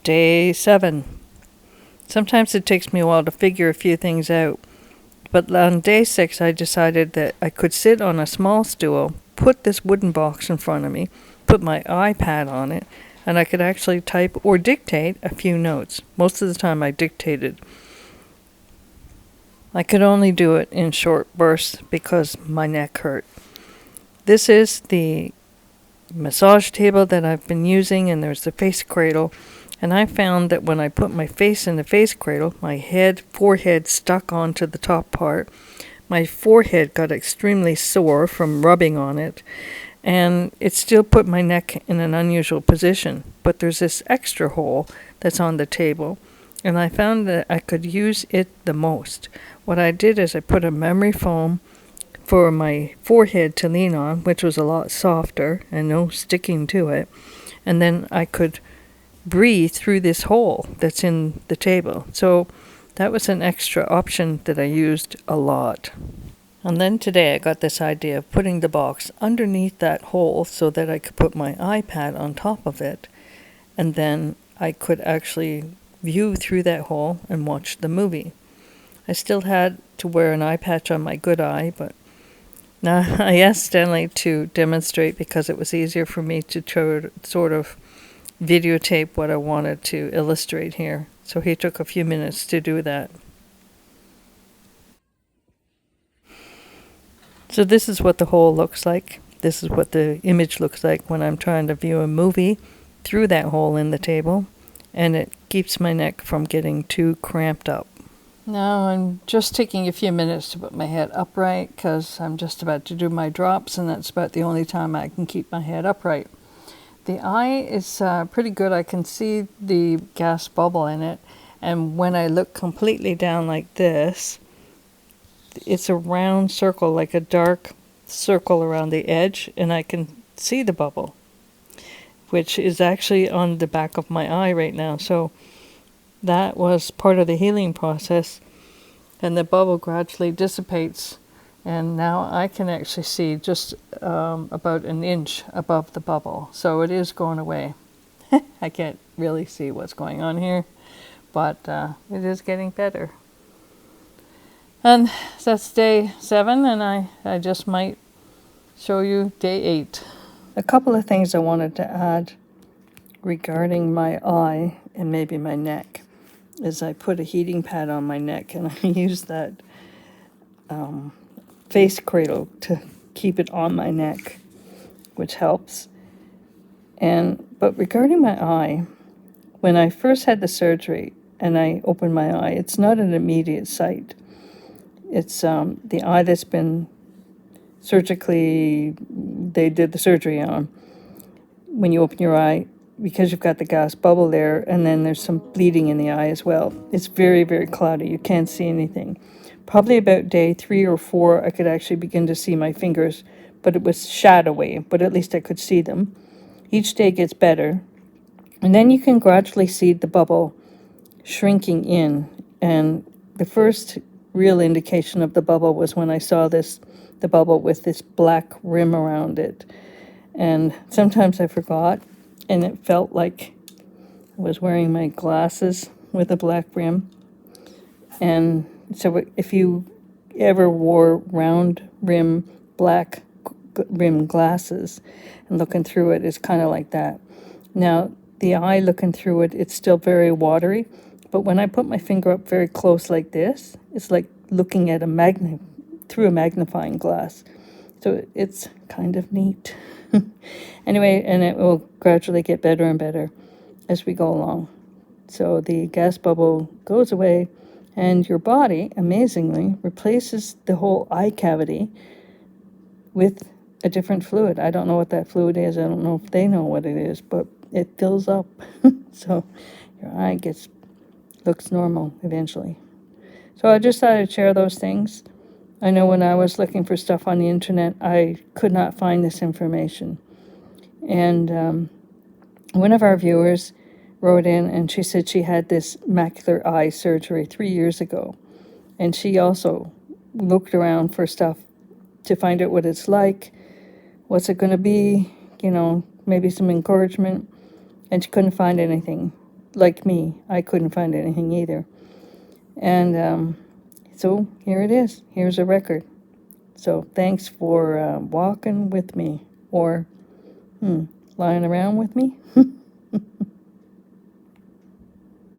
Day 7. Sometimes it takes me a while to figure a few things out, but on day 6 I decided that I could sit on a small stool, put this wooden box in front of me, put my iPad on it, and I could actually type or dictate a few notes. Most of the time I dictated. I could only do it in short bursts because my neck hurt. This is the massage table that I've been using, and there's the face cradle. And I found that when I put my face in the face cradle, my forehead stuck onto the top part. My forehead got extremely sore from rubbing on it, and it still put my neck in an unusual position. But there's this extra hole that's on the table, and I found that I could use it the most. What I did is I put a memory foam for my forehead to lean on, which was a lot softer and no sticking to it, and then I could breathe through this hole that's in the table. So that was an extra option that I used a lot. And then today I got this idea of putting the box underneath that hole so that I could put my iPad on top of it, and then I could actually view through that hole and watch the movie. I still had to wear an eye patch on my good eye, but now I asked Stanley to demonstrate because it was easier for me to sort of videotape what I wanted to illustrate here. So he took a few minutes to do that. So this is what the hole looks like. This is what the image looks like when I'm trying to view a movie through that hole in the table, and it keeps my neck from getting too cramped up. Now I'm just taking a few minutes to put my head upright because I'm just about to do my drops, and that's about the only time I can keep my head upright. The eye is pretty good. I can see the gas bubble in it, and when I look completely down like this, it's a round circle, like a dark circle around the edge, and I can see the bubble, which is actually on the back of my eye right now. So that was part of the healing process, and the bubble gradually dissipates. And now I can actually see just about an inch above the bubble. So it is going away. I can't really see what's going on here, but it is getting better. And that's day 7, and I just might show you day 8. A couple of things I wanted to add regarding my eye and maybe my neck is I put a heating pad on my neck, and I used that face cradle to keep it on my neck, which helps. But regarding my eye, when I first had the surgery and I opened my eye, it's not an immediate sight. It's the eye that's been they did the surgery on. When you open your eye, because you've got the gas bubble there, and then there's some bleeding in the eye as well, it's very, very cloudy. You can't see anything. Probably about day 3 or 4, I could actually begin to see my fingers, but it was shadowy, but at least I could see them. Each day gets better, and then you can gradually see the bubble shrinking in, and the first real indication of the bubble was when I saw the bubble with this black rim around it, and sometimes I forgot, and it felt like I was wearing my glasses with a black rim. And so if you ever wore round rim, black rim glasses and looking through it, it's kind of like that. Now, the eye looking through it, it's still very watery, but when I put my finger up very close like this, it's like looking at through a magnifying glass. So it's kind of neat. Anyway, and it will gradually get better and better as we go along. So the gas bubble goes away, and your body, amazingly, replaces the whole eye cavity with a different fluid. I don't know what that fluid is. I don't know if they know what it is, but it fills up. So your eye looks normal eventually. So I just thought I'd share those things. I know when I was looking for stuff on the internet, I could not find this information. And one of our viewers wrote in, and she said she had this macular eye surgery 3 years ago. And she also looked around for stuff to find out what it's like, what's it going to be, maybe some encouragement. And she couldn't find anything. like me, I couldn't find anything either. And so here it is. Here's a record. So thanks for walking with me, or lying around with me.